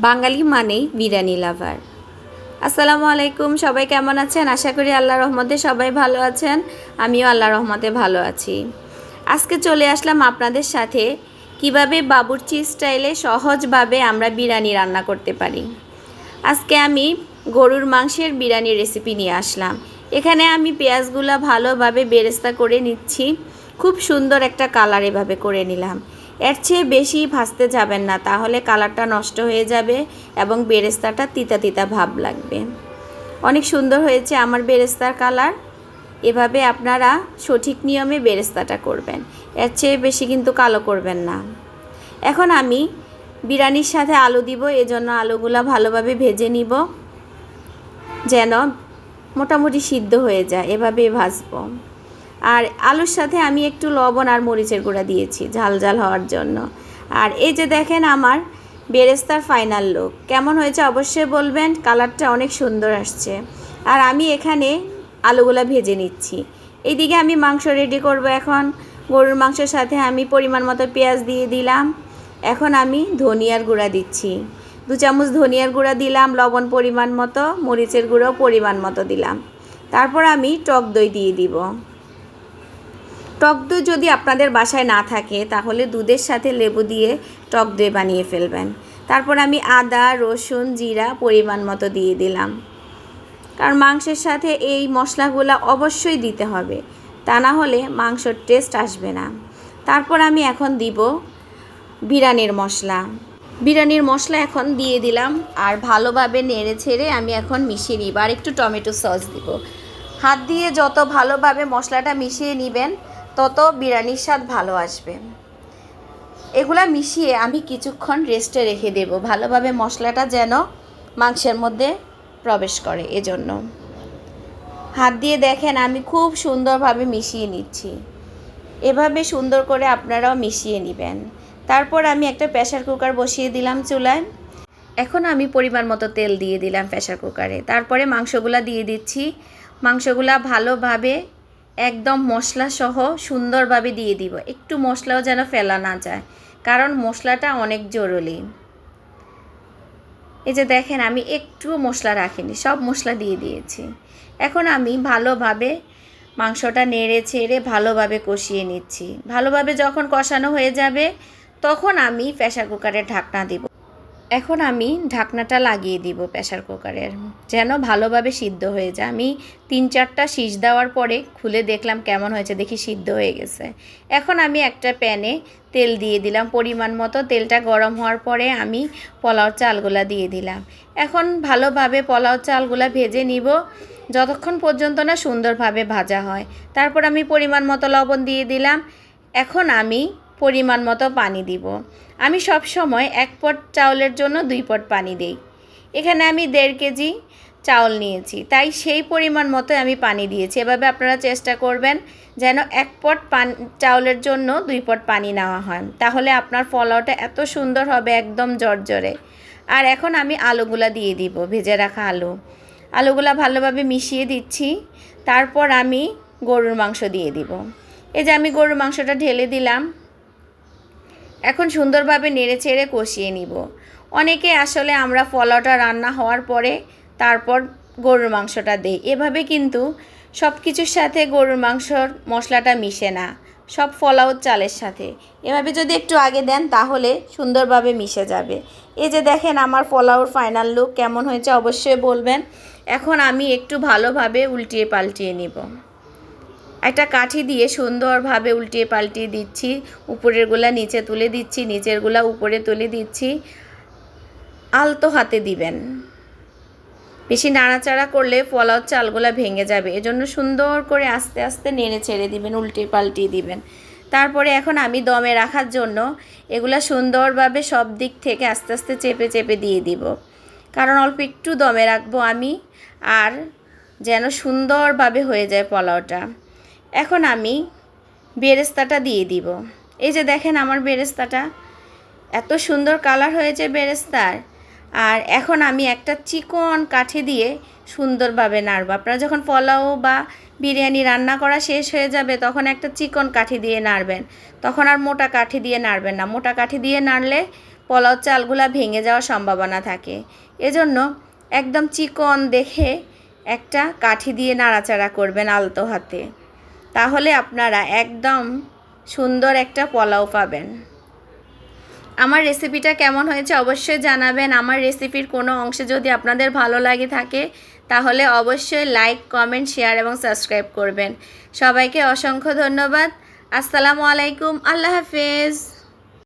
বাঙালি মানেই বিরিয়ানি লাভার। আসসালামু আলাইকুম, সবাই কেমন আছেন? আশা করি আল্লাহর রহমতে সবাই ভালো আছেন। আমিও আল্লাহর রহমতে ভালো আছি। আজকে চলে আসলাম আপনাদের সাথে কিভাবে বাবুর্চি স্টাইলে সহজভাবে আমরা বিরিয়ানি রান্না করতে পারি। আজকে আমি গরুর মাংসের বিরিয়ানি রেসিপি নিয়ে আসলাম। এখানে আমি পেঁয়াজগুলো ভালোভাবে বেরেস্তা করে নিচ্ছি। খুব সুন্দর একটা কালার এভাবে করে নিলাম। এর চেয়ে বেশি ভাজতে যাবেন না, তাহলে কালারটা নষ্ট হয়ে যাবে এবং বেরেস্তাটা তিতা তিতা ভাব লাগবে। অনেক সুন্দর হয়েছে আমার বেরেস্তার কালার। এভাবে আপনারা সঠিক নিয়মে বেরেস্তাটা করবেন, এর চেয়ে বেশি কিন্তু কালো করবেন না। এখন আমি বিরিয়ানির সাথে আলু দিব, এজন্য আলুগুলো ভালোভাবে ভেজে নিব যেন মোটামুটি সিদ্ধ হয়ে যায়, এভাবে ভাজবো। আর আলুর সাথে আমি একটু লবণ আর মরিচের গুঁড়া দিয়েছি ঝাল ঝাল হওয়ার জন্য। আর এই যে দেখেন আমার বেরেস্তার ফাইনাল লুক কেমন হয়েছে অবশ্যই বলবেন। কালারটা অনেক সুন্দর আসছে। আর আমি এখানে আলুগুলা ভেজে নিচ্ছি। এইদিকে আমি মাংস রেডি করব। এখন গরুর মাংসের সাথে আমি পরিমাণ মতো পেঁয়াজ দিয়ে দিলাম। এখন আমি ধনিয়ার গুঁড়া দিচ্ছি, 2 চামচ ধনিয়ার গুঁড়া দিলাম, লবণ পরিমাণ মতো, মরিচের গুঁড়াও পরিমাণ মতো দিলাম। তারপর আমি টক দই দিয়ে দিব। টক দই যদি আপনাদের বাসায় না থাকে তাহলে দুধের সাথে লেবু দিয়ে টক দই বানিয়ে ফেলবেন। তারপর আমি আদা, রসুন, জিরা পরিমাণ মতো দিয়ে দিলাম, কারণ মাংসের সাথে এই মশলাগুলো অবশ্যই দিতে হবে, তা না হলে মাংসর টেস্ট আসবে না। তারপর আমি এখন দিব বিরিয়ানির মশলা। বিরিয়ানির মশলা এখন দিয়ে দিলাম আর ভালোভাবে নেড়ে ছেড়ে আমি এখন মিশিয়ে নিব। আর একটু টমেটো সস দিব। হাত দিয়ে যত ভালোভাবে মশলাটা মিশিয়ে নেবেন তত বিরিয়ানির স্বাদ ভালো আসবে। এগুলা মিশিয়ে আমি কিছুক্ষণ রেস্টে রেখে দেব, ভালোভাবে মশলাটা যেন মাংসের মধ্যে প্রবেশ করে। এজন্য হাত দিয়ে দেখেন আমি খুব সুন্দরভাবে মিশিয়ে নিচ্ছি। এভাবে সুন্দর করে আপনারাও মিশিয়ে নেবেন। তারপর আমি একটা প্রেসার কুকার বসিয়ে দিলাম চুলায়। এখন আমি পরিমাণ মতো তেল দিয়ে দিলাম প্রেসার কুকারে। তারপরে মাংসগুলা দিয়ে দিচ্ছি। মাংসগুলা ভালোভাবে একদম মশলা সহ সুন্দরভাবে দিয়ে দিব। একটু মশলাও যেন ফেলা না যায়, কারণ মশলাটা অনেক জরুরি। এই যে দেখেন আমি একটুও মশলা রাখিনি, সব মশলা দিয়ে দিয়েছি। এখন আমি ভালোভাবে মাংসটা নেড়ে ছেড়ে ভালোভাবে কষিয়ে নিচ্ছি। ভালোভাবে যখন কষানো হয়ে যাবে তখন আমি প্রেসার কুকারের ঢাকনা দিব। এখন আমি ঢাকনাটা লাগিয়ে দিব প্রেসার কুকারের, যেন ভালোভাবে সিদ্ধ হয়ে যায়। আমি 3-4টা সিজ দেওয়ার পরে খুলে দেখলাম কেমন হয়েছে, দেখি সিদ্ধ হয়ে গেছে। এখন আমি একটা প্যানে তেল দিয়ে দিলাম পরিমাণ মতো। তেলটা গরম হওয়ার পরে আমি পোলাও চালগুলা দিয়ে দিলাম। এখন ভালোভাবে পোলাও চালগুলা ভেজে নিব যতক্ষণ পর্যন্ত না সুন্দরভাবে ভাজা হয়। তারপর আমি পরিমাণ মতো লবণ দিয়ে দিলাম। এখন আমি পরিমাণ মতো পানি দিব। আমি সব সময় 1 পট চাউলের জন্য 2 পট পানি দেই। এখানে আমি 1.5 কেজি চাউল নিয়েছি, তাই সেই পরিমাণ মতো আমি পানি দিয়েছি। এভাবে আপনারা চেষ্টা করবেন যেন 1 পট চাউলের জন্য 2 পট পানি নেওয়া হয়, তাহলে আপনার পোলাওটা এত সুন্দর হবে, একদম জর্জরে। আর এখন আমি আলুগুলা দিয়ে দিব, ভেজে রাখা আলুগুলা ভালোভাবে মিশিয়ে দিচ্ছি। তারপর আমি গরুর মাংস দিয়ে দিব। এই যে আমি গরুর মাংসটা ঢেলে দিলাম। এখন সুন্দরভাবে নেড়ে চেড়ে কষিয়ে নিব। অনেকে আসলে আমরা পোলাওটা রান্না হওয়ার পরে তারপর গরুর মাংসটা দেই, এভাবে কিন্তু সব কিছুর সাথে গরুর মাংসর মশলাটা মিশে না, সব পোলাও চালের সাথে। এভাবে যদি একটু আগে দেন তাহলে সুন্দরভাবে মিশে যাবে। এই যে দেখেন আমার পোলাওর ফাইনাল লুক কেমন হয়েছে অবশ্যই বলবেন। এখন আমি একটু ভালোভাবে উল্টিয়ে পাল্টিয়ে নিব। একটা কাঠি দিয়ে সুন্দরভাবে উল্টিয়ে পাল্টিয়ে দিচ্ছি। উপরেরগুলা নিচে তুলে দিচ্ছি, নিচেরগুলা উপরে তুলে দিচ্ছি। আলতো হাতে দিবেন, বেশি নাড়াচাড়া করলে পোলাও চালগুলা ভেঙে যাবে। এজন্য সুন্দর করে আস্তে আস্তে নেড়ে ছেড়ে দিবেন, উল্টিয়ে পাল্টিয়ে দিবেন। তারপরে এখন আমি দমে রাখার জন্য এগুলা সুন্দরভাবে সব দিক থেকে আস্তে আস্তে চেপে চেপে দিয়ে দিব, কারণ অল্প একটু দমে রাখবো আমি, আর যেন সুন্দরভাবে হয়ে যায় পোলাওটা। এখন আমি বেরেস্তাটা দিয়ে দিব। এই যে দেখেন আমার বেরেস্তাটা এত সুন্দর কালার হয়েছে বেরেস্তার। আর এখন আমি একটা চিকন কাঠি দিয়ে সুন্দরভাবে নাড়ব। আপনারা যখন পোলাও বা বিরিয়ানি রান্না করা শেষ হয়ে যাবে তখন একটা চিকন কাঠি দিয়ে নাড়বেন, তখন আর মোটা কাঠি দিয়ে নাড়বেন না। মোটা কাঠি দিয়ে নাড়লে পোলাও চালগুলা ভেঙে যাওয়ার সম্ভাবনা থাকে। এজন্য একদম চিকন দেখে একটা কাঠি দিয়ে নাড়াচাড়া করবেন আলতো হাতে, তাহলে আপনারা একদম সুন্দর একটা পোলাও পাবেন। আমার রেসিপিটা কেমন হয়েছে অবশ্যই জানাবেন। আমার রেসিপির কোনো অংশে যদি আপনাদের ভালো লাগে থাকে তাহলে অবশ্যই লাইক, কমেন্ট, শেয়ার এবং সাবস্ক্রাইব করবেন। সবাইকে অসংখ্য ধন্যবাদ। আসসালামু আলাইকুম। আল্লাহ হাফেজ।